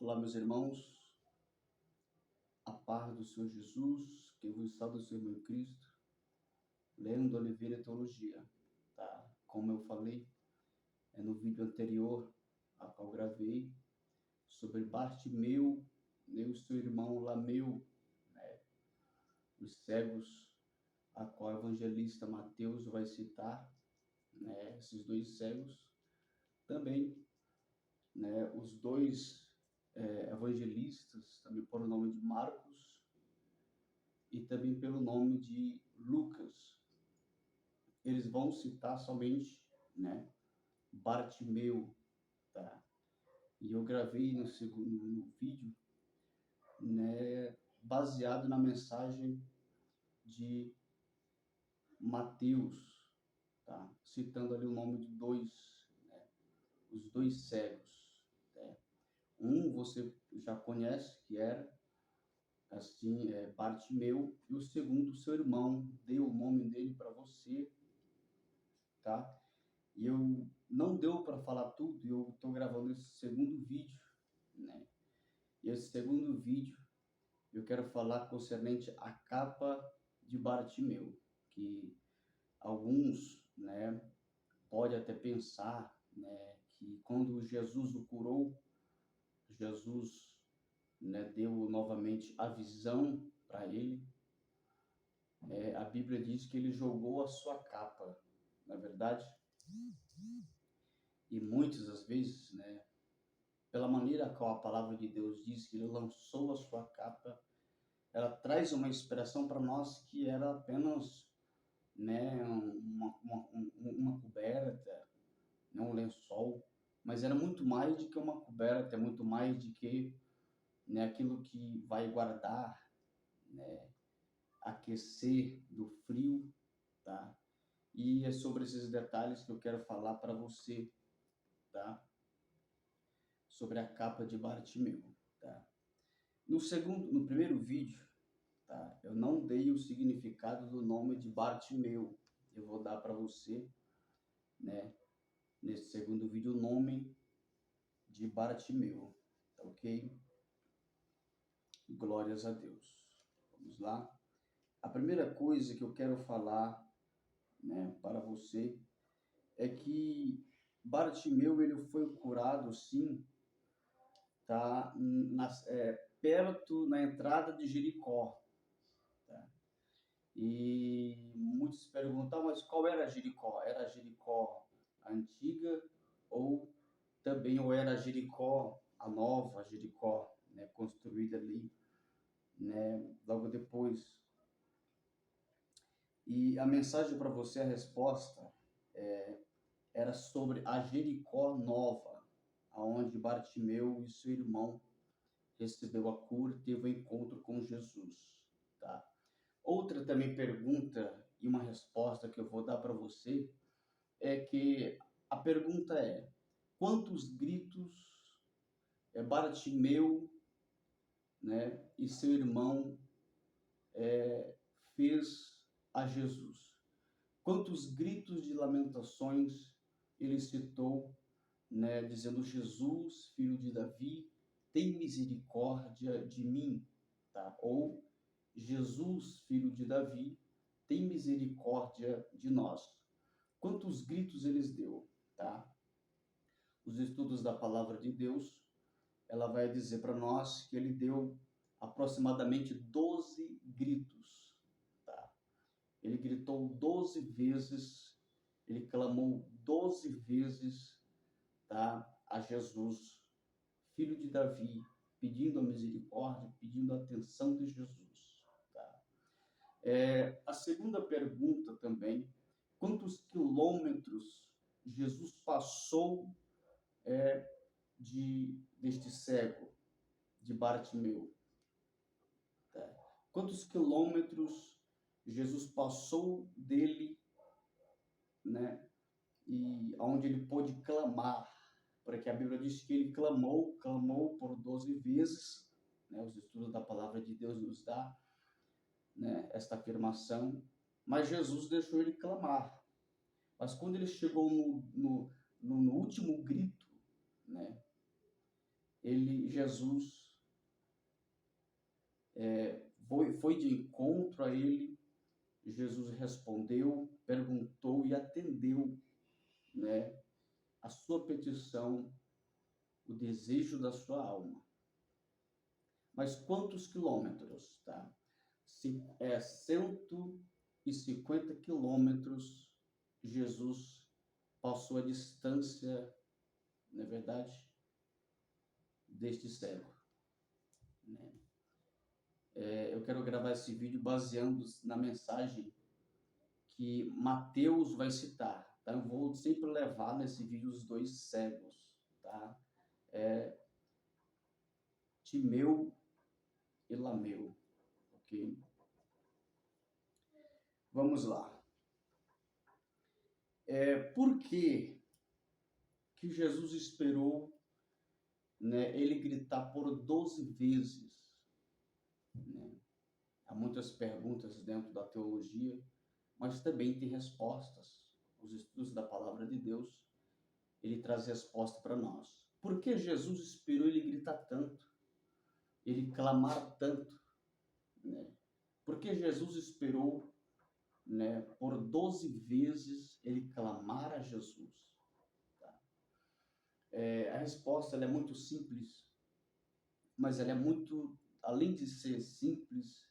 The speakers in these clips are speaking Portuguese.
Olá, meus irmãos, a paz do Senhor Jesus, que vos salve o Senhor meu Cristo, Leandro Oliveira Teologia, tá? Como eu falei no vídeo anterior, a qual gravei, sobre Bartimeu, e o seu irmão Lameu, né? Os cegos, a qual o evangelista Mateus vai citar, né? Esses dois cegos, também, né? Os dois evangelistas, também por o nome de Marcos, e também pelo nome de Lucas. Eles vão citar somente, né, Bartimeu, tá? E eu gravei no vídeo, né, baseado na mensagem de Mateus, tá? Citando ali o nome de dois, né, os dois cegos, né? Um você já conhece, que era assim, Bartimeu, e o segundo, seu irmão, deu o nome dele para você, tá? E eu não deu para falar tudo, e eu estou gravando esse segundo vídeo, né? E esse segundo vídeo eu quero falar concernente à capa de Bartimeu, que alguns, né, pode até pensar, né, que quando Jesus o curou, Jesus, né, deu novamente a visão para ele. A Bíblia diz que ele jogou a sua capa, na verdade, e muitas das vezes, né, pela maneira qual a palavra de Deus diz que ele lançou a sua capa, ela traz uma inspiração para nós que era apenas, né, uma coberta, né, um lençol, mas era muito mais do que uma coberta, é muito mais do que, né, aquilo que vai guardar, né, aquecer do frio, tá? E é sobre esses detalhes que eu quero falar para você, tá? Sobre a capa de Bartimeu, tá? No primeiro vídeo, tá? Eu não dei o significado do nome de Bartimeu. Eu vou dar para você, né, nesse segundo vídeo, o nome de Bartimeu, tá ok? Glórias a Deus. Vamos lá. A primeira coisa que eu quero falar, né, para você é que Bartimeu ele foi curado, sim, tá? Perto na entrada de Jericó. E muitos perguntam, mas qual era Jericó? Era Jericó a antiga ou era Jericó a nova, Jericó, né, construída ali, né, logo depois? E a mensagem para você, a resposta, era sobre a Jericó nova, aonde Bartimeu e seu irmão recebeu a cura, teve um encontro com Jesus, tá? Outra também pergunta e uma resposta que eu vou dar para você é que a pergunta é: quantos gritos Bartimeu, né, e seu irmão fez a Jesus? Quantos gritos de lamentações ele citou, né, dizendo: Jesus, filho de Davi, tem misericórdia de mim, tá? Ou Jesus, filho de Davi, tem misericórdia de nós. Quantos gritos eles deu, tá? Os estudos da palavra de Deus, ela vai dizer para nós que ele deu aproximadamente 12 gritos, tá? Ele gritou 12 vezes, ele clamou 12 vezes, tá, a Jesus, filho de Davi, pedindo a misericórdia, pedindo a atenção de Jesus, tá? A segunda pergunta também: quantos quilômetros Jesus passou deste cego, de Bartimeu? Tá? Quantos quilômetros Jesus passou dele, né? E onde ele pôde clamar, porque a Bíblia diz que ele clamou por 12 vezes, né? Os estudos da palavra de Deus nos dá, né, esta afirmação, mas Jesus deixou ele clamar. Mas quando ele chegou no último grito, né, Jesus foi de encontro a ele. Jesus respondeu, perguntou e atendeu, né, a sua petição, o desejo da sua alma. Mas quantos quilômetros, tá? 150 quilômetros Jesus passou a distância, não é verdade, deste cego, né? Eu quero gravar esse vídeo baseando na mensagem que Mateus vai citar, tá? Eu vou sempre levar nesse vídeo os dois cegos, tá? Timeu e Lameu, ok? Vamos lá. Por que Jesus esperou, né, ele gritar por 12 vezes, né? Há muitas perguntas dentro da teologia, mas também tem respostas. Os estudos da palavra de Deus, ele traz resposta para nós. Por que Jesus esperou ele gritar tanto? Ele clamar tanto, né? Por que Jesus esperou, né, por 12 vezes ele clamar a Jesus? Tá? A resposta ela é muito simples, mas ela é muito, além de ser simples,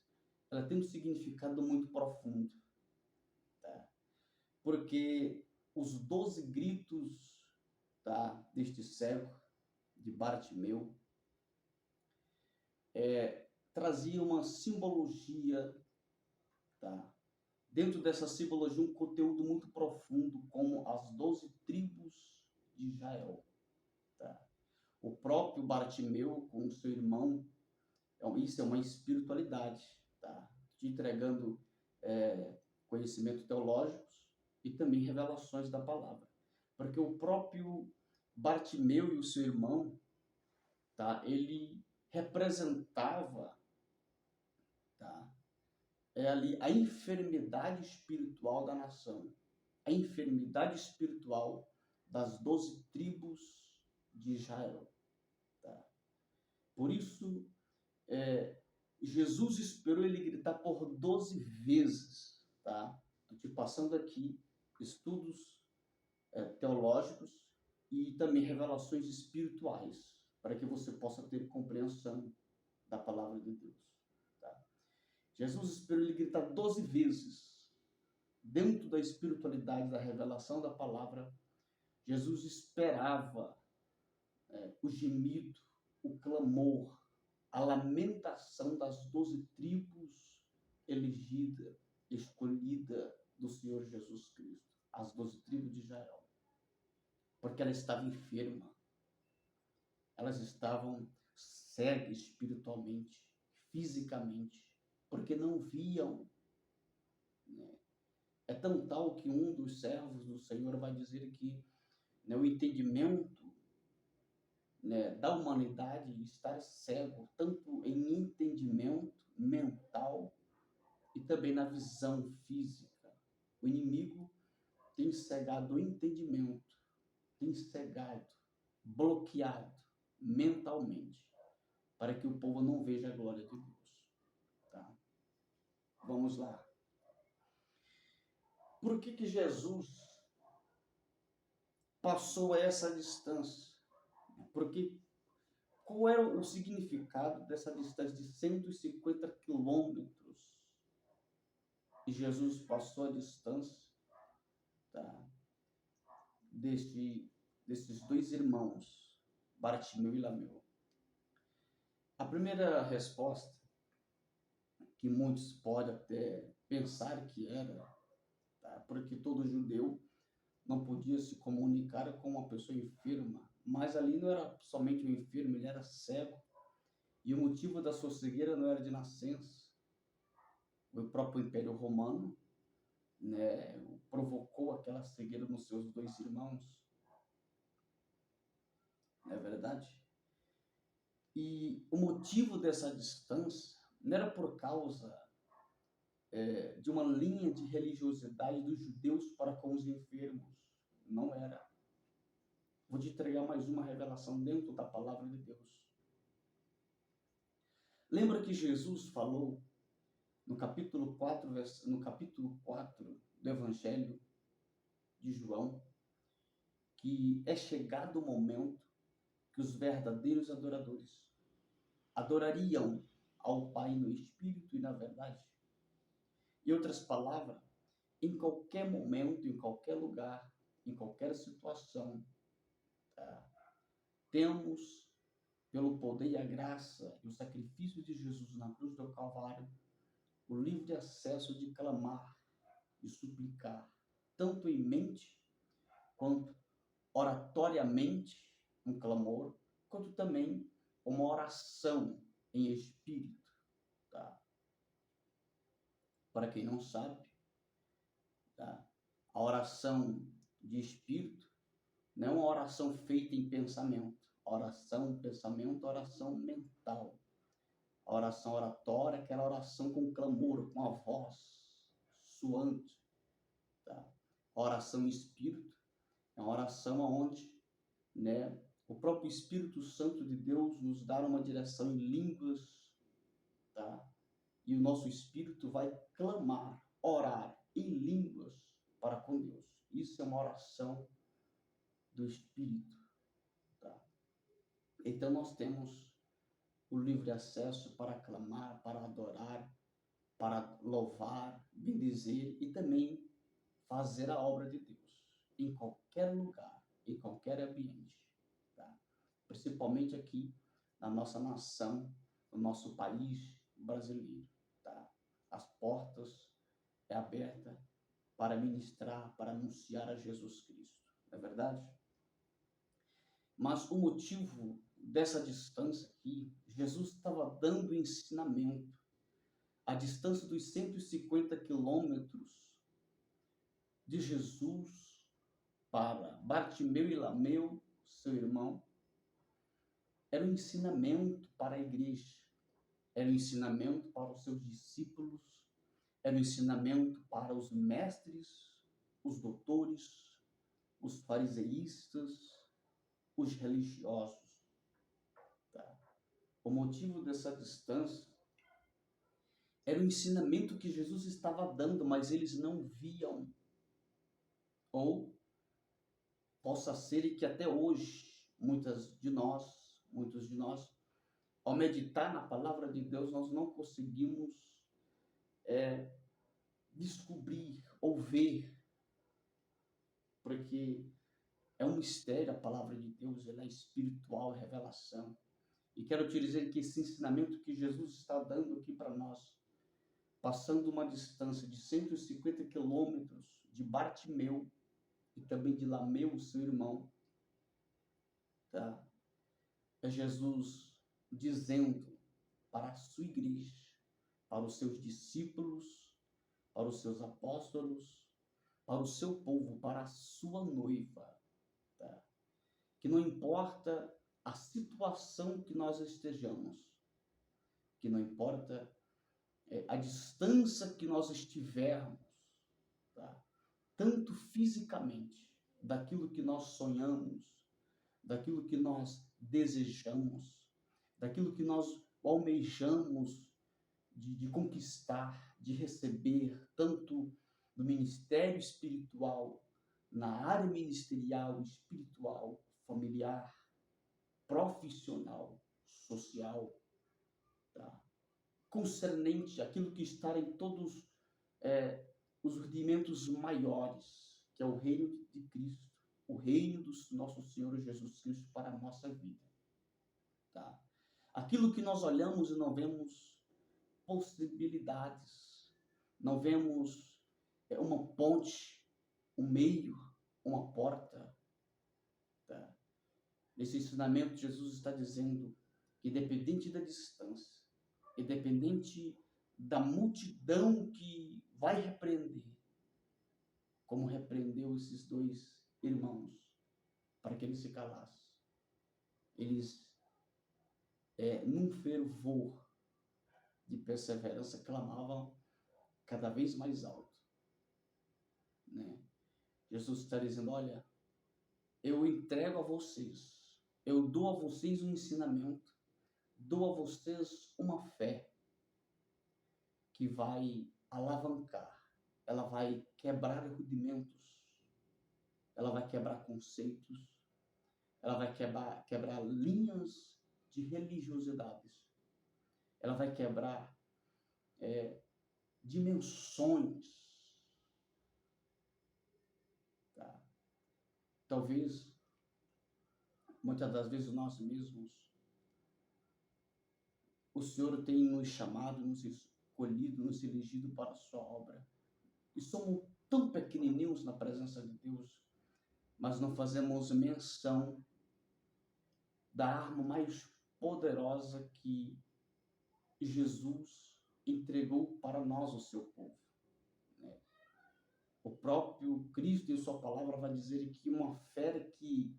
ela tem um significado muito profundo, tá? Porque os 12 gritos, tá, deste cego, de Bartimeu, trazia uma simbologia, tá? Dentro dessa simbologia, um conteúdo muito profundo, como as 12 tribos de Israel, tá? O próprio Bartimeu, com o seu irmão, isso é uma espiritualidade, tá? Te entregando conhecimentos teológicos e também revelações da palavra. Porque o próprio Bartimeu e o seu irmão, tá? Ele representava, tá? Ali a enfermidade espiritual da nação, a enfermidade espiritual das 12 tribos de Israel, tá? Por isso, Jesus esperou ele gritar por 12 vezes, tá? Estou te passando aqui estudos teológicos e também revelações espirituais, para que você possa ter compreensão da palavra de Deus, tá? Jesus esperou ele gritar 12 vezes. Dentro da espiritualidade, da revelação da palavra, Jesus esperava o gemido, o clamor, a lamentação das 12 tribos escolhida do Senhor Jesus Cristo, as 12 tribos de Israel, porque ela estava enferma, elas estavam cegas espiritualmente, fisicamente, porque não viam, né? É tão tal que um dos servos do Senhor vai dizer que, né, o entendimento, né, da humanidade estar cego, tanto em entendimento mental e também na visão física. O inimigo tem cegado o entendimento, tem cegado, bloqueado mentalmente, para que o povo não veja a glória de Deus, tá? Vamos lá. Por que Jesus passou essa distância? Porque qual era o significado dessa distância de 150 quilômetros? E Jesus passou a distância, tá, desses dois irmãos, Bartimeu e Lameu. A primeira resposta, que muitos podem até pensar que era, tá, porque todo judeu não podia se comunicar com uma pessoa enferma, mas ali não era somente um enfermo, ele era cego. E o motivo da sua cegueira não era de nascença. O próprio Império Romano, né, provocou aquela cegueira nos seus dois irmãos. Não é verdade? E o motivo dessa distância não era por causa de uma linha de religiosidade dos judeus para com os enfermos. Não era. Vou te entregar mais uma revelação dentro da palavra de Deus. Lembra que Jesus falou no capítulo 4 do Evangelho de João, que é chegado o momento que os verdadeiros adoradores adorariam ao Pai no Espírito e na verdade. Em outras palavras, em qualquer momento, em qualquer lugar, em qualquer situação, tá? Temos, pelo poder e a graça e o sacrifício de Jesus na cruz do Calvário, o livre acesso de clamar e suplicar, tanto em mente quanto oratoriamente, um clamor, quanto também uma oração em espírito. Tá? Para quem não sabe, tá? A oração de espírito não é uma oração feita em pensamento. Oração, pensamento, oração mental. A oração oratória, aquela oração com clamor, com a voz suante. Tá? A oração espírito é uma oração onde, né, o próprio Espírito Santo de Deus nos dá uma direção em línguas, tá? E o nosso espírito vai clamar, orar em línguas para com Deus. Isso é uma oração do espírito, tá? Então nós temos o livre acesso para clamar, para adorar, para louvar, bendizer e também fazer a obra de Deus em qualquer lugar, em qualquer ambiente, tá? Principalmente aqui na nossa nação, no nosso país brasileiro, tá? As portas é aberta para ministrar, para anunciar a Jesus Cristo, não é verdade? Mas o motivo dessa distância aqui, Jesus estava dando ensinamento. A distância dos 150 quilômetros de Jesus para Bartimeu e Lameu, seu irmão, era um ensinamento para a igreja, era um ensinamento para os seus discípulos, era um ensinamento para os mestres, os doutores, os fariseístas, os religiosos. Tá? O motivo dessa distância era o ensinamento que Jesus estava dando, mas eles não viam. Ou possa ser que até hoje, muitos de nós, ao meditar na palavra de Deus, nós não conseguimos descobrir ou ver, porque é um mistério a palavra de Deus, ela é espiritual, é revelação. E quero te dizer que esse ensinamento que Jesus está dando aqui para nós, passando uma distância de 150 quilômetros de Bartimeu e também de Lameu, seu irmão, tá? É Jesus dizendo para a sua igreja, para os seus discípulos, para os seus apóstolos, para o seu povo, para a sua noiva, tá? Que não importa a situação que nós estejamos, que não importa a distância que nós estivermos, tá? Tanto fisicamente, daquilo que nós sonhamos, daquilo que nós desejamos, daquilo que nós almejamos de conquistar, de receber, tanto no ministério espiritual, na área ministerial, espiritual, familiar, profissional, social, tá? Concernente aquilo que está em todos os rudimentos maiores, que é o reino de Cristo, o reino do nosso Senhor Jesus Cristo para a nossa vida. Tá? Aquilo que nós olhamos e não vemos possibilidades, não vemos uma ponte, um meio, uma porta. Tá? Nesse ensinamento, Jesus está dizendo que, independente da distância, independente da multidão que vai repreender, como repreendeu esses dois irmãos, para que eles se calassem. Eles, num fervor de perseverança, clamavam cada vez mais alto. Né? Jesus está dizendo, olha, eu entrego a vocês, eu dou a vocês um ensinamento, dou a vocês uma fé que vai alavancar, ela vai quebrar rudimentos, ela vai quebrar conceitos, ela vai quebrar linhas de religiosidades, ela vai quebrar dimensões, tá? Talvez, muitas das vezes, nós mesmos, o Senhor tem nos chamado, nos escolhido, nos elegido para a sua obra. E somos tão pequenininhos na presença de Deus, mas não fazemos menção da arma mais poderosa que Jesus entregou para nós, o seu povo. O próprio Cristo, em sua palavra, vai dizer que uma fé que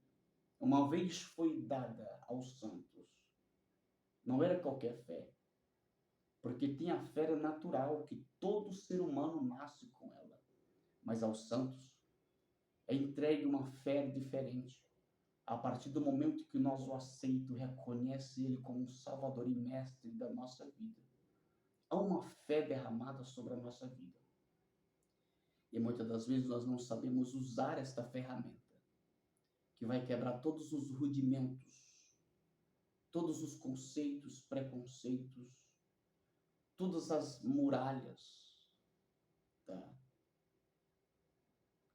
uma vez foi dada aos santos, não era qualquer fé, porque tem a fé natural, que todo ser humano nasce com ela, mas aos santos é entregue uma fé diferente. A partir do momento que nós o aceitamos, reconhece Ele como Salvador e Mestre da nossa vida, há uma fé derramada sobre a nossa vida. E muitas das vezes nós não sabemos usar esta ferramenta, que vai quebrar todos os rudimentos, todos os conceitos, preconceitos, todas as muralhas, tá?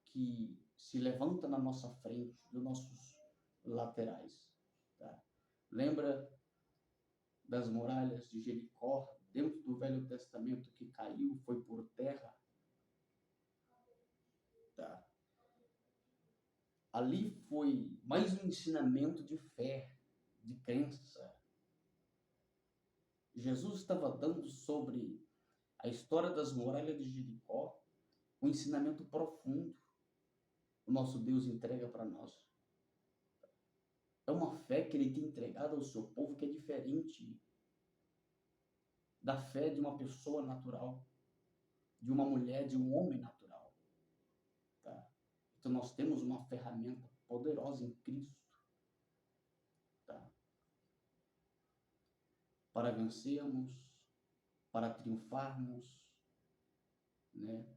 Que se levanta na nossa frente, dos nossos laterais. Tá? Lembra das muralhas de Jericó, dentro do Velho Testamento, que caiu, foi por terra? Tá? Ali foi mais um ensinamento de fé, de crença. Jesus estava dando sobre a história das muralhas de Jericó um ensinamento profundo. O nosso Deus entrega para nós. É uma fé que Ele tem entregado ao seu povo que é diferente da fé de uma pessoa natural, de uma mulher, de um homem natural. Tá? Então nós temos uma ferramenta poderosa em Cristo, tá? Para vencermos, para triunfarmos, né?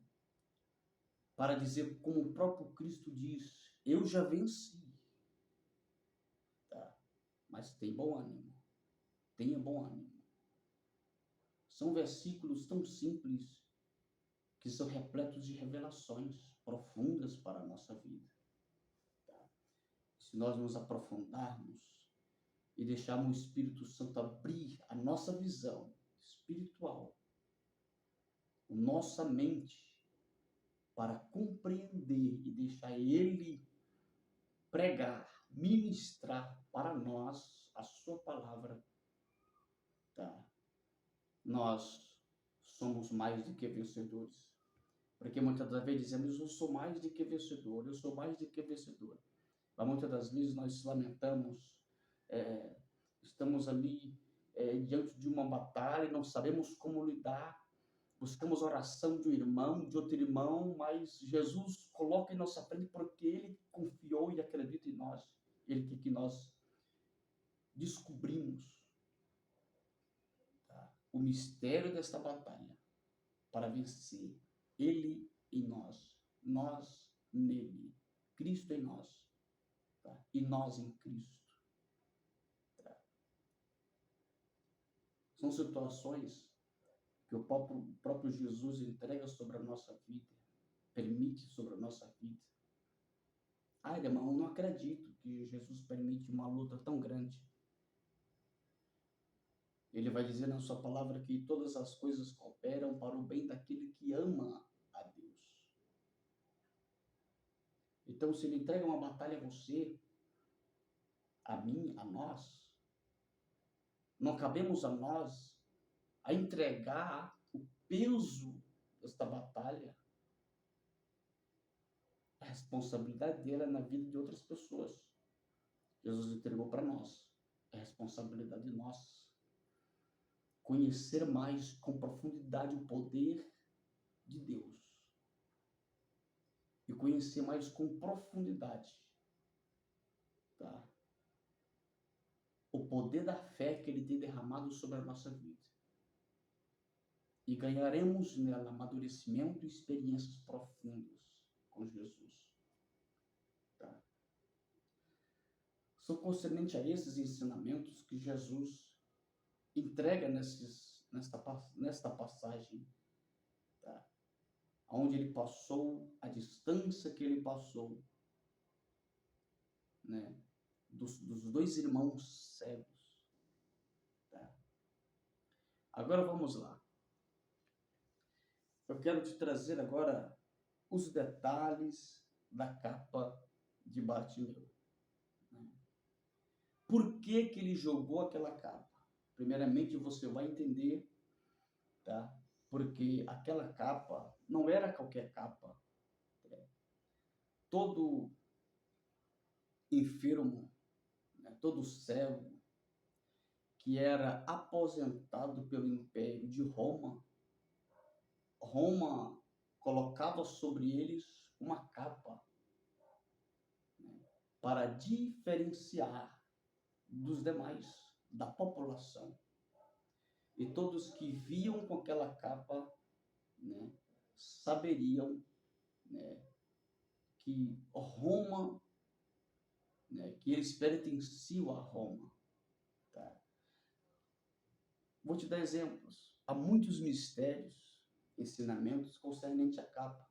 Para dizer, como o próprio Cristo diz, eu já venci. Tá? Mas tem bom ânimo. Tenha bom ânimo. São versículos tão simples que são repletos de revelações profundas para a nossa vida. Tá? Se nós nos aprofundarmos e deixarmos o Espírito Santo abrir a nossa visão espiritual, a nossa mente, para compreender e deixar Ele pregar, ministrar para nós a sua palavra, tá? Nós somos mais do que vencedores. Porque muitas das vezes dizemos, eu sou mais do que vencedor, eu sou mais do que vencedor. Mas muitas das vezes nós lamentamos, estamos ali diante de uma batalha e não sabemos como lidar, buscamos oração de um irmão, de outro irmão, mas Jesus coloca em nossa frente porque Ele confiou e acredita em nós. Ele quer que nós descobrimos, tá, o mistério desta batalha para vencer. Ele em nós, nós nele, Cristo em nós, tá? E nós em Cristo. Tá? São situações que o próprio Jesus entrega sobre a nossa vida, permite sobre a nossa vida. Ai, irmão, eu não acredito que Jesus permite uma luta tão grande. Ele vai dizer na sua palavra que todas as coisas cooperam para o bem daquele que ama a Deus. Então, se Ele entrega uma batalha a você, a mim, a nós, não cabemos a nós a entregar o peso desta batalha. A responsabilidade dele é na vida de outras pessoas. Jesus entregou para nós. É responsabilidade nossa. Conhecer mais com profundidade o poder de Deus. E conhecer mais com profundidade tá? O poder da fé que ele tem derramado sobre a nossa vida. E ganharemos nela amadurecimento e experiências profundas com Jesus. Tá? São concernentes a esses ensinamentos que Jesus entrega nesta passagem, tá? Onde ele passou, a distância que ele passou, né? Dos dois irmãos cegos. Tá? Agora vamos lá. Eu quero te trazer agora os detalhes da capa de Bartimeu. Por que que ele jogou aquela capa? Primeiramente, você vai entender, tá? Porque aquela capa não era qualquer capa. Todo enfermo, né? Todo cego que era aposentado pelo Império de Roma, Roma colocava sobre eles uma capa, né? Para diferenciar dos demais, da população. E todos que viam com aquela capa, né, saberiam, né, que Roma, né, que eles pertenciam a Roma. Tá? Vou te dar exemplos. Há muitos mistérios, ensinamentos concernentes à capa.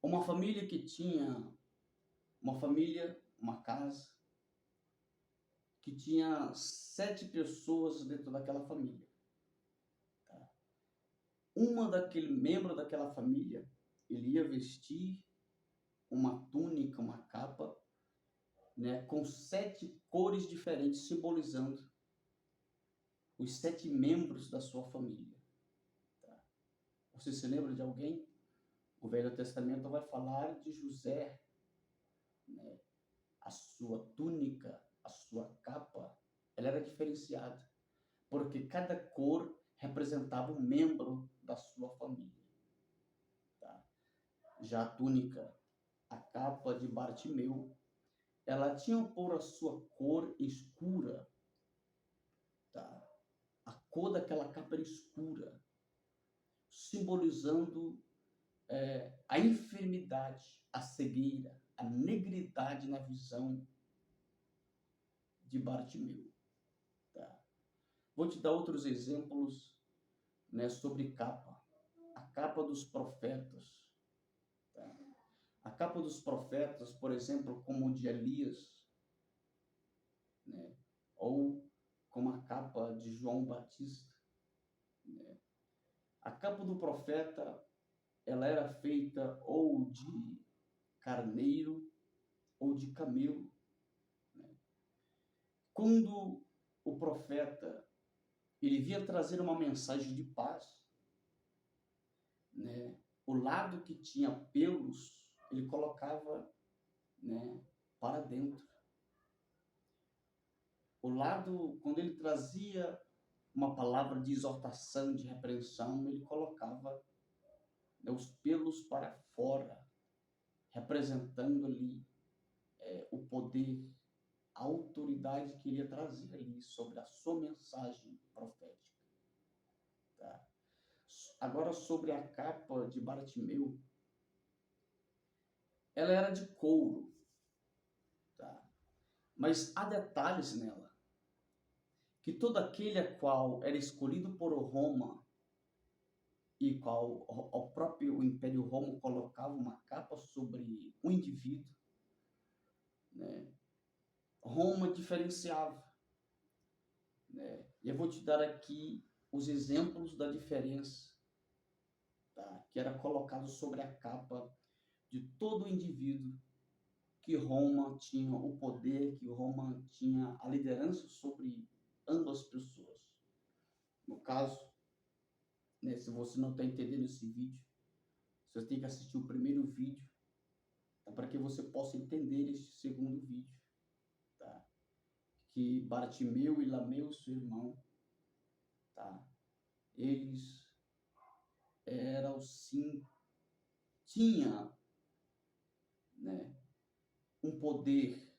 Uma família que tinha uma casa, que tinha 7 pessoas dentro daquela família. Tá? Daquele membro daquela família, ele ia vestir uma túnica, uma capa, né, com 7 cores diferentes, simbolizando os 7 membros da sua família. Tá? Você se lembra de alguém? O Velho Testamento vai falar de José, né? A sua túnica, a sua capa, ela era diferenciada, porque cada cor representava um membro da sua família. Tá? Já a túnica, a capa de Bartimeu, ela tinha por a sua cor escura, tá? A cor daquela capa era escura, simbolizando a enfermidade, a cegueira, a negridade na visão de Bartimeu. Tá? Vou te dar outros exemplos, né, sobre capa. A capa dos profetas. Tá? A capa dos profetas, por exemplo, como o de Elias, né, ou como a capa de João Batista. Né? A capa do profeta, ela era feita ou de carneiro ou de camelo. Né? Quando o profeta ele vinha trazer uma mensagem de paz, né, o lado que tinha pelos, ele colocava, né, para dentro. O lado, quando ele trazia uma palavra de exortação, de repreensão, ele colocava, né, os pelos para fora, representando ali o poder, a autoridade que ele ia trazer ali sobre a sua mensagem profética. Tá? Agora, sobre a capa de Bartimeu, ela era de couro, tá? Mas há detalhes nela, que todo aquele a qual era escolhido por Roma e qual o próprio Império Romano colocava uma capa sobre um indivíduo, né? Roma diferenciava, né? E eu vou te dar aqui os exemplos da diferença, tá? Que era colocado sobre a capa de todo indivíduo, que Roma tinha o poder, que Roma tinha a liderança sobre ambas pessoas. No caso, né, se você não está entendendo esse vídeo, você tem que assistir o primeiro vídeo, tá? Para que você possa entender este segundo vídeo. Tá? Que Bartimeu e Lameu, seu irmão, tá? Eles eram sim, tinha, né, um poder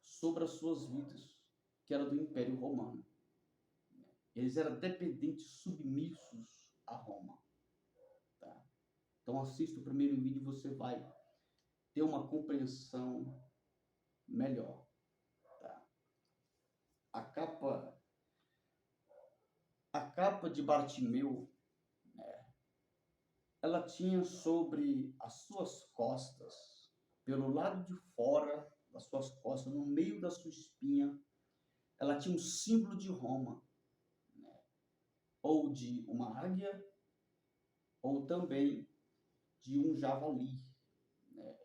sobre as suas vidas, que era do Império Romano. Eles eram dependentes, submissos a Roma. Tá? Então assista o primeiro vídeo e você vai ter uma compreensão melhor. Tá? A capa de Bartimeu, ela tinha sobre as suas costas, pelo lado de fora das suas costas, no meio da sua espinha, ela tinha um símbolo de Roma, ou de uma águia, ou também de um javali.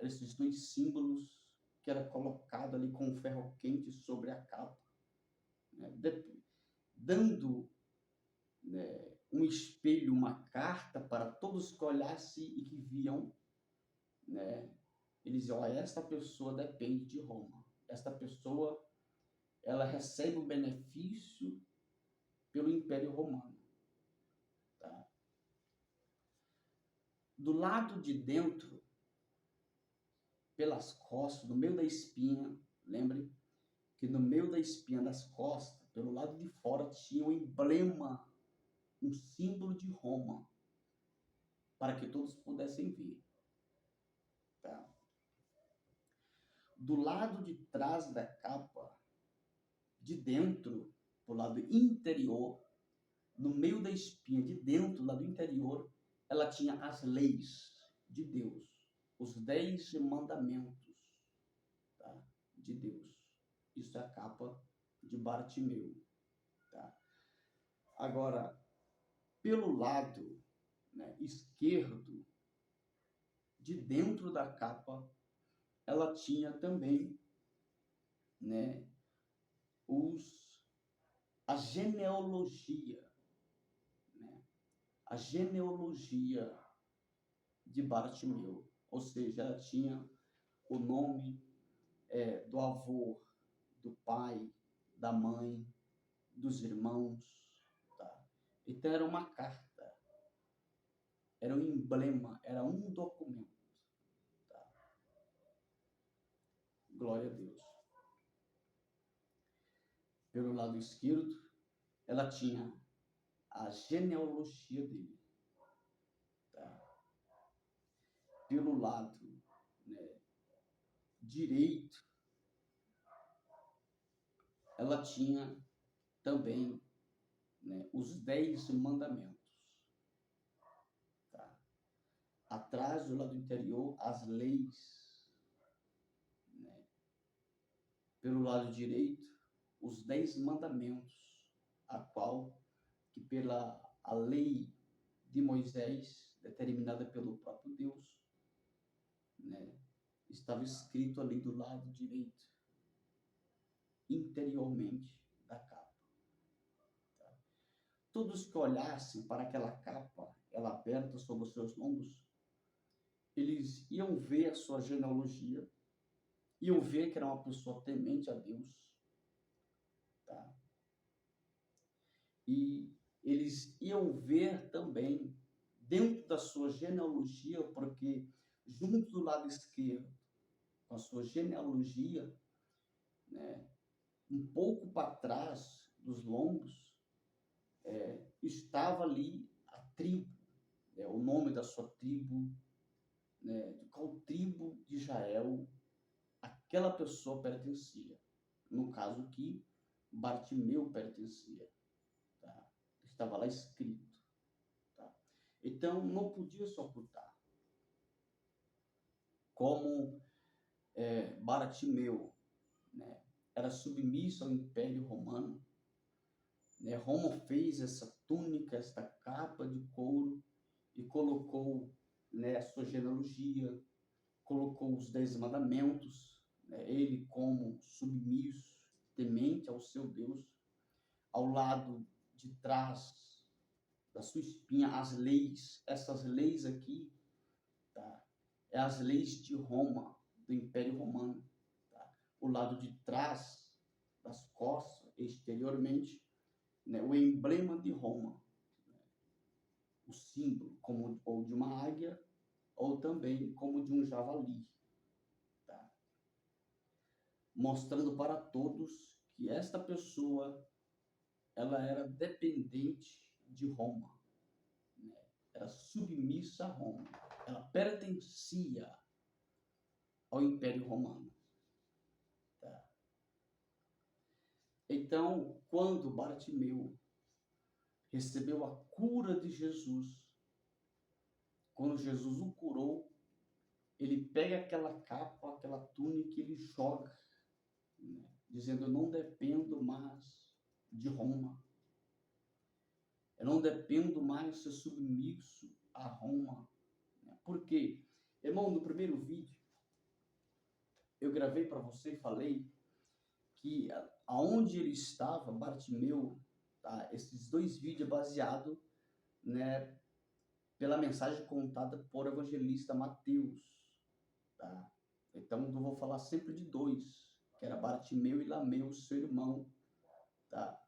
Esses dois símbolos que era colocado ali com ferro quente sobre a capa, dando um espelho, uma carta para todos que olhassem e que viam, eles diziam: olha, esta pessoa depende de Roma, esta pessoa ela recebe o benefício pelo Império Romano. Tá? Do lado de dentro, pelas costas, no meio da espinha, lembre que no meio da espinha das costas, pelo lado de fora, tinha um emblema, um símbolo de Roma, para que todos pudessem ver. Tá? Do lado de trás da capa, de dentro, do lado interior, no meio da espinha, de dentro, lá do interior, ela tinha as leis de Deus, os 10 mandamentos, tá? De Deus. Isso é a capa de Bartimeu. Tá? Agora, pelo lado esquerdo, de dentro da capa, ela tinha também a genealogia, a genealogia de Bartimeu, ou seja, ela tinha o nome do avô, do pai, da mãe, dos irmãos. Tá? Então era uma carta, era um emblema, era um documento. Tá? Glória a Deus. Pelo lado esquerdo, ela tinha a genealogia dele. Tá? Pelo lado direito, ela tinha também os 10 mandamentos. Tá? Atrás, do lado interior, as leis. Pelo lado direito, os 10 mandamentos, a qual, que pela a lei de Moisés, determinada pelo próprio Deus, estava escrito ali do lado direito, interiormente da capa. Tá? Todos que olhassem para aquela capa, ela aberta sobre os seus lombos, eles iam ver a sua genealogia, iam ver que era uma pessoa temente a Deus. Tá? E eles iam ver também, dentro da sua genealogia, porque junto do lado esquerdo, com a sua genealogia, um pouco para trás dos lombos, estava ali a tribo, o nome da sua tribo, de qual tribo de Israel aquela pessoa pertencia. No caso que Bartimeu pertencia. Tá? Estava lá escrito. Tá? Então, não podia se ocultar. Como Bartimeu era submisso ao Império Romano, Roma fez essa túnica, esta capa de couro e colocou a sua genealogia, colocou os 10 mandamentos, ele como submisso, temente ao seu Deus, ao lado de trás da sua espinha, as leis, essas leis aqui, tá? É as leis de Roma, do Império Romano. Tá? O lado de trás das costas, exteriormente, o emblema de Roma, o símbolo, como ou de uma águia, ou também como de um javali. mostrando para todos que esta pessoa ela era dependente de Roma, né? Era submissa a Roma, ela pertencia ao Império Romano. Tá? Então, quando Bartimeu recebeu a cura de Jesus, quando Jesus o curou, ele pega aquela capa, aquela túnica e ele joga, né? Dizendo: eu não dependo mais de Roma. Eu não dependo mais de ser submisso a Roma. Por quê? Irmão, no primeiro vídeo, eu gravei para você e falei que aonde ele estava, Bartimeu, tá? Esses dois vídeos é baseado, né, pela mensagem contada por evangelista Mateus, tá? Então eu vou falar sempre de dois, que era Bartimeu e Lameu, seu irmão, tá?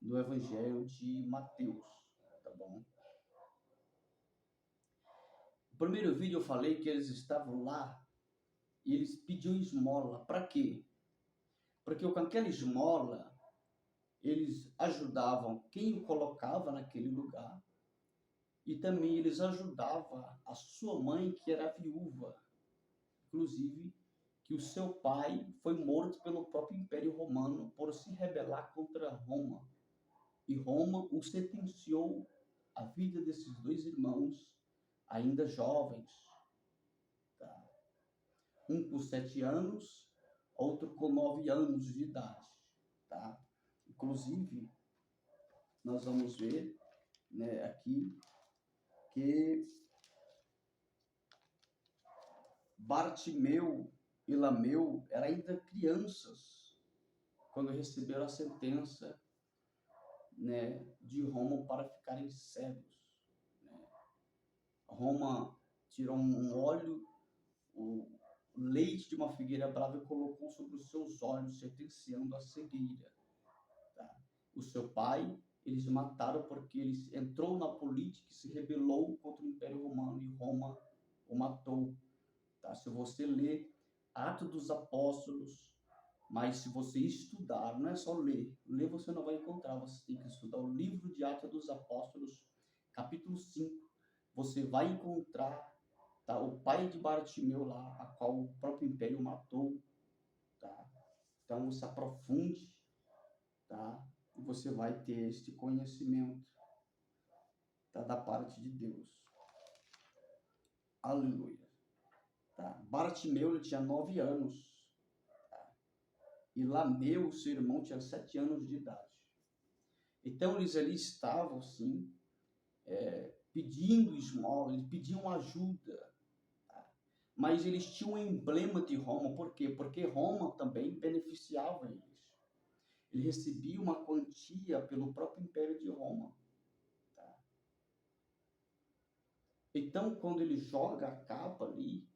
Do evangelho de Mateus, tá bom? No primeiro vídeo eu falei que eles estavam lá e eles pediam esmola. Para quê? Porque com aquela esmola eles ajudavam quem o colocava naquele lugar e também eles ajudavam a sua mãe, que era viúva, inclusive que o seu pai foi morto pelo próprio Império Romano por se rebelar contra Roma. E Roma o sentenciou a vida desses dois irmãos, ainda jovens, tá? Um com 7 anos, outro com 9 anos de idade, tá? Inclusive, nós vamos ver, né, aqui que Bartimeu e Lameu eram ainda crianças quando receberam a sentença, né, de Roma para ficarem cegos, né? Roma tirou um óleo, o leite de uma figueira brava e colocou sobre os seus olhos, sentenciando a cegueira. Tá? O seu pai, eles mataram porque ele entrou na política e se rebelou contra o Império Romano e Roma o matou. Tá? Se você ler Atos dos Apóstolos, mas se você estudar, não é só ler, ler você não vai encontrar, você tem que estudar o livro de Atos dos Apóstolos, capítulo 5, você vai encontrar, tá, o pai de Bartimeu lá, a qual o próprio Império matou, tá? Então se aprofunde, tá? E você vai ter este conhecimento, tá, da parte de Deus. Aleluia. Tá? Bartimeu ele tinha 9 anos. E Lameu, seu irmão, tinha 7 anos de idade. Então eles ali estavam, assim, pedindo esmola, eles pediam ajuda. Tá? Mas eles tinham um emblema de Roma. Por quê? Porque Roma também beneficiava eles. Ele recebia uma quantia pelo próprio Império de Roma. Tá? Então, quando ele joga a capa ali,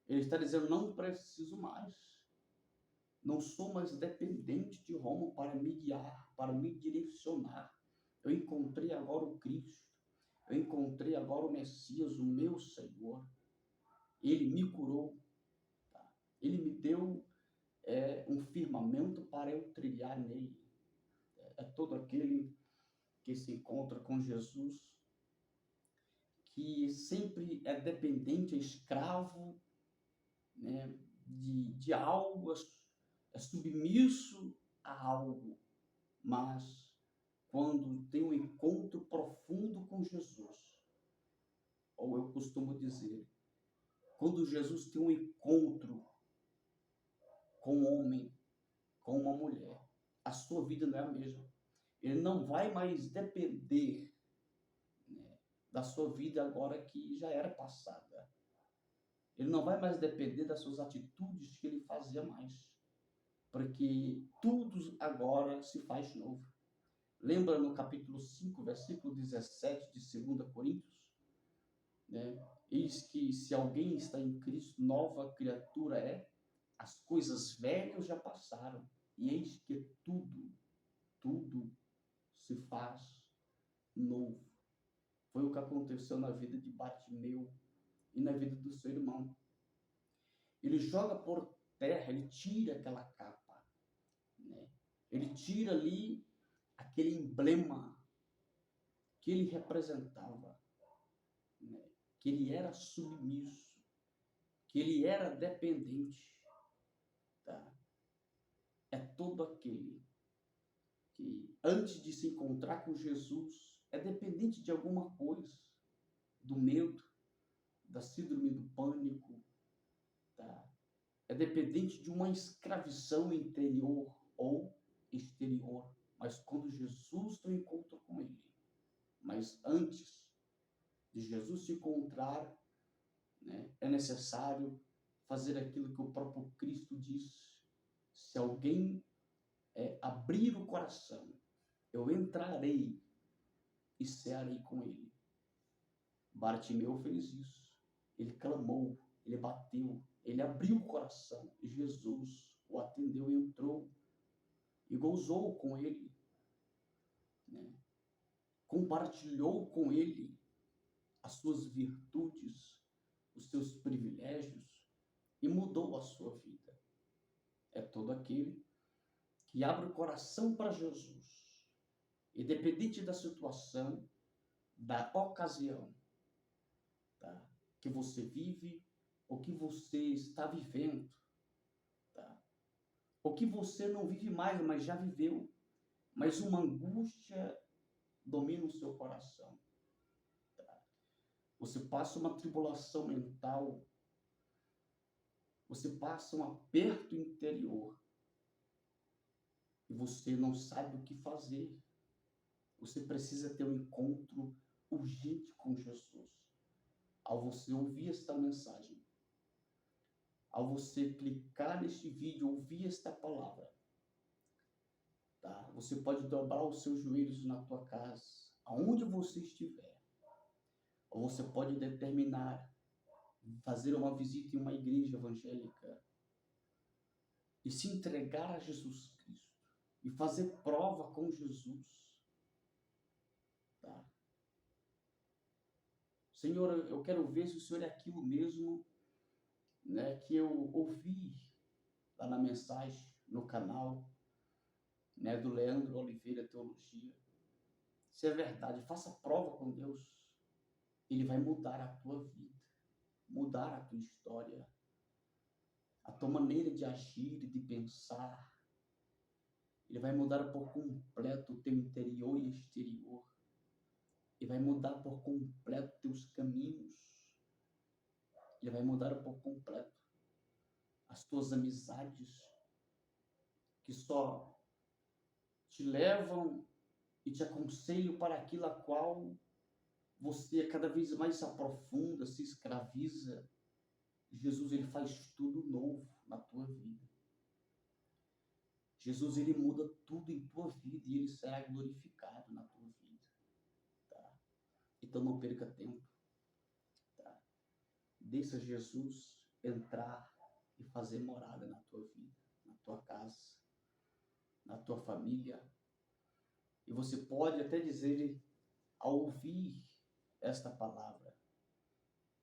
ele está dizendo: não preciso mais. Não sou mais dependente de Roma para me guiar, para me direcionar. Eu encontrei agora o Cristo. Eu encontrei agora o Messias, o meu Senhor. Ele me curou. Tá? Ele me deu um firmamento para eu trilhar nele. É todo aquele que se encontra com Jesus, que sempre é dependente, é escravo, né, de algo, é submisso a algo, mas quando tem um encontro profundo com Jesus, ou eu costumo dizer, quando Jesus tem um encontro com um homem, com uma mulher, a sua vida não é a mesma. Ele não vai mais depender, né, da sua vida agora que já era passada. Ele não vai mais depender das suas atitudes que ele fazia mais, porque tudo agora se faz novo. Lembra no capítulo 5, versículo 17 de 2 Coríntios? Né? Eis que se alguém está em Cristo, nova criatura é, as coisas velhas já passaram, e eis que tudo se faz novo. Foi o que aconteceu na vida de Bartimeu e na vida do seu irmão. Ele joga por terra, ele tira aquela capa, né? Ele tira ali aquele emblema que ele representava, né? Que ele era submisso, que ele era dependente, tá? É todo aquele que, antes de se encontrar com Jesus, é dependente de alguma coisa, do medo, da síndrome do pânico, tá? É dependente de uma escravização interior ou exterior. Mas quando Jesus tem encontro com ele, mas antes de Jesus se encontrar, né, é necessário fazer aquilo que o próprio Cristo disse: se alguém abrir o coração, eu entrarei e cearei com ele. Bartimeu fez isso. Ele clamou, ele bateu, ele abriu o coração. E Jesus o atendeu e entrou e gozou com ele, né? Compartilhou com ele as suas virtudes, os seus privilégios e mudou a sua vida. É todo aquele que abre o coração para Jesus, independente da situação, da ocasião, tá? Que você vive, ou que você está vivendo, tá? Ou que você não vive mais, mas já viveu, mas uma angústia domina o seu coração. Tá? Você passa uma tribulação mental, você passa um aperto interior, e você não sabe o que fazer. Você precisa ter um encontro urgente com Jesus. Ao você ouvir esta mensagem, ao você clicar neste vídeo, ouvir esta palavra, tá? Você pode dobrar os seus joelhos na tua casa, aonde você estiver. Ou você pode determinar fazer uma visita em uma igreja evangélica e se entregar a Jesus Cristo e fazer prova com Jesus, tá? Senhor, eu quero ver se o Senhor é aquilo mesmo, né, que eu ouvi lá na mensagem, no canal, né, do Leandro Oliveira Teologia. Se é verdade, faça prova com Deus. Ele vai mudar a tua vida, mudar a tua história, a tua maneira de agir e de pensar. Ele vai mudar por completo o teu interior e exterior. Ele vai mudar por completo teus caminhos. Ele vai mudar por completo as tuas amizades, que só te levam e te aconselham para aquilo a qual você cada vez mais se aprofunda, se escraviza. Jesus, ele faz tudo novo na tua vida. Jesus, ele muda tudo em tua vida e ele será glorificado na tua vida, tá? Então não perca tempo, tá? Deixa Jesus entrar e fazer morada na tua vida, na tua casa, na tua família. E você pode até dizer, ao ouvir esta palavra: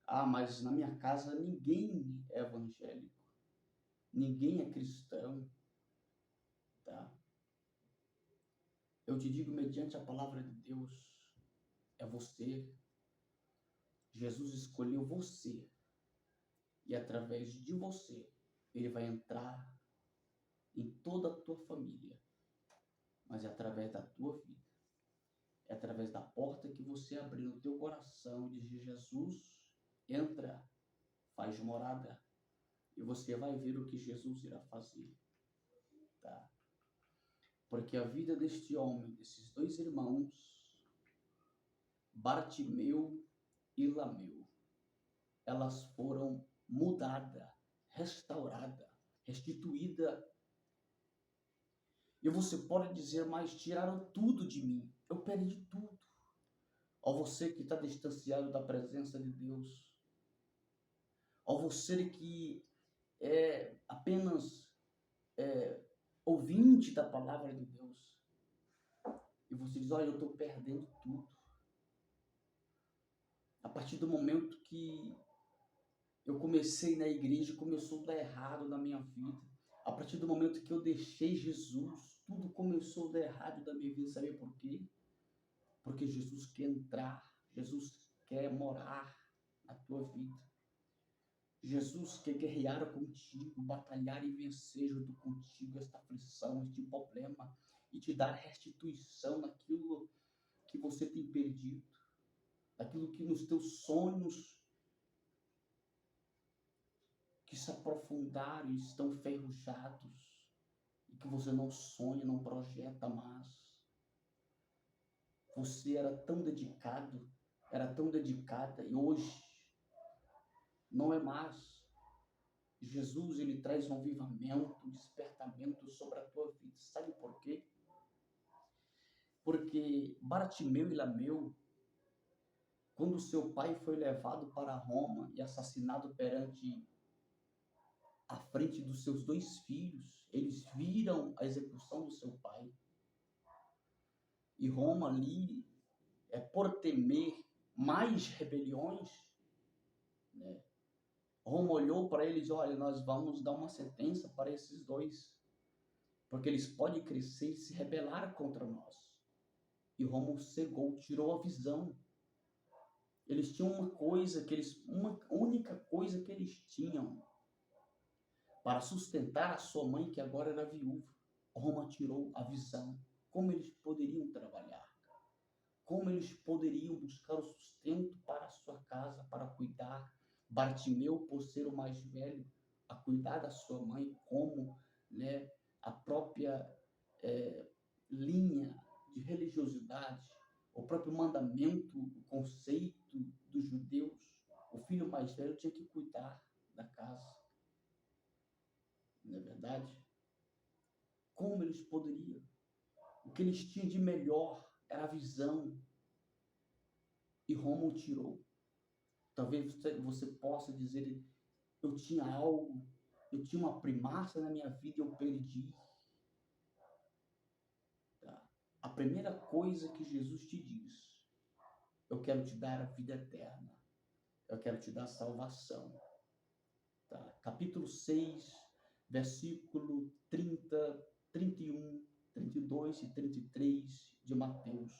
ah, mas na minha casa ninguém é evangélico, ninguém é cristão, tá? Eu te digo, mediante a palavra de Deus, é você. Jesus escolheu você. E através de você, ele vai entrar em toda a tua família. Mas é através da tua vida. É através da porta que você abrir no teu coração e dizer: Jesus, entra, faz morada. E você vai ver o que Jesus irá fazer, tá? Porque a vida deste homem, desses dois irmãos, Bartimeu e Lameu, elas foram mudadas, restauradas, restituídas. E você pode dizer: mas tiraram tudo de mim. Eu perdi tudo. Ó você que está distanciado da presença de Deus, ó você que é apenas ouvinte da palavra de Deus, e você diz: olha, eu estou perdendo tudo. A partir do momento que Eu comecei na igreja, começou a dar errado na minha vida. A partir do momento que eu deixei Jesus, tudo começou a dar errado na minha vida. Sabe por quê? Porque Jesus quer entrar, Jesus quer morar na tua vida. Jesus quer guerrear contigo, batalhar e vencer junto contigo esta aflição, este problema, e te dar restituição naquilo que você tem perdido, naquilo que nos teus sonhos que se aprofundaram e estão ferrujados, e que você não sonha, não projeta mais. Você era tão dedicado, era tão dedicada, e hoje não é mais. Jesus, ele traz um avivamento, um despertamento sobre a tua vida. Sabe por quê? Porque Bartimeu e Lameu, quando seu pai foi levado para Roma e assassinado perante a frente dos seus dois filhos, eles viram a execução do seu pai. E Roma ali, por temer mais rebeliões, né? Roma olhou para eles: olha, nós vamos dar uma sentença para esses dois, porque eles podem crescer e se rebelar contra nós. E Roma cegou, tirou a visão. Eles tinham uma única coisa que eles tinham para sustentar a sua mãe, que agora era viúva. Roma tirou a visão. Como eles poderiam trabalhar? Como eles poderiam buscar o sustento para a sua casa, para cuidar? Bartimeu, por ser o mais velho, a cuidar da sua mãe, como, né, a própria linha de religiosidade, o próprio mandamento, o conceito dos judeus, o filho mais velho tinha que cuidar da casa. Não é verdade? Como eles poderiam? O que eles tinham de melhor era a visão. E Roma o tirou. Talvez você possa dizer: eu tinha algo, eu tinha uma primícia na minha vida e eu perdi. Tá? A primeira coisa que Jesus te diz: eu quero te dar a vida eterna. Eu quero te dar salvação. Tá? Capítulo 6, versículo 30, 31, 32 e 33 de Mateus.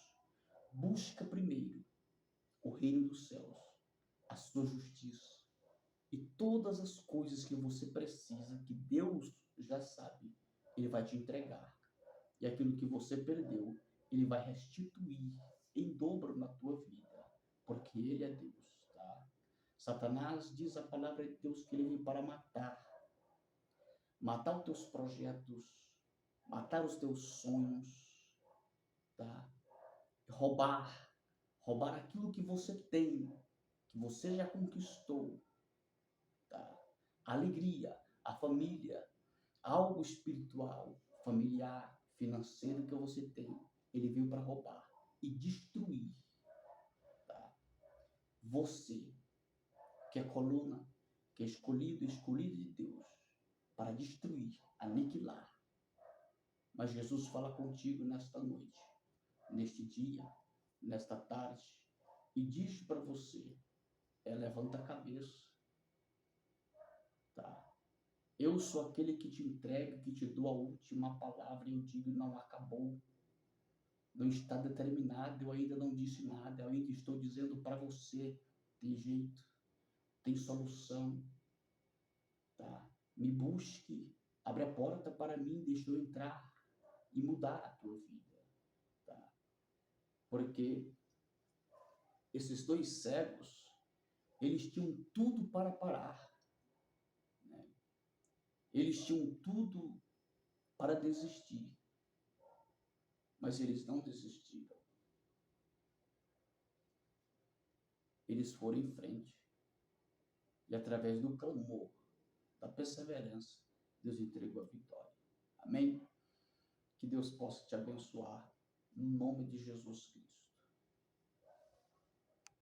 Busca primeiro o reino dos céus, a sua justiça, e todas as coisas que você precisa, que Deus já sabe, Ele vai te entregar. E aquilo que você perdeu, Ele vai restituir em dobro na tua vida, porque Ele é Deus, tá? Satanás, diz a palavra de Deus, que ele vem para matar os teus projetos, matar os teus sonhos, tá? Roubar aquilo que você tem, que você já conquistou, tá? A alegria, a família, algo espiritual, familiar, financeiro que você tem, ele veio para roubar e destruir, tá? Você, que é coluna, que é escolhido de Deus, para destruir, aniquilar. Mas Jesus fala contigo nesta noite, neste dia, nesta tarde, e diz para você: levanta a cabeça, tá? Eu sou aquele que te entrega, que te dou a última palavra, e eu digo: não acabou, não está determinado, eu ainda não disse nada, eu ainda estou dizendo para você: tem jeito, tem solução, tá? Me busque, abre a porta para mim, deixa eu entrar e mudar a tua vida, tá? Porque esses dois cegos, eles tinham tudo para parar, né? Eles tinham tudo para desistir, mas eles não desistiram. Eles foram em frente. E através do clamor, da perseverança, Deus entregou a vitória. Amém? Que Deus possa te abençoar, no nome de Jesus Cristo.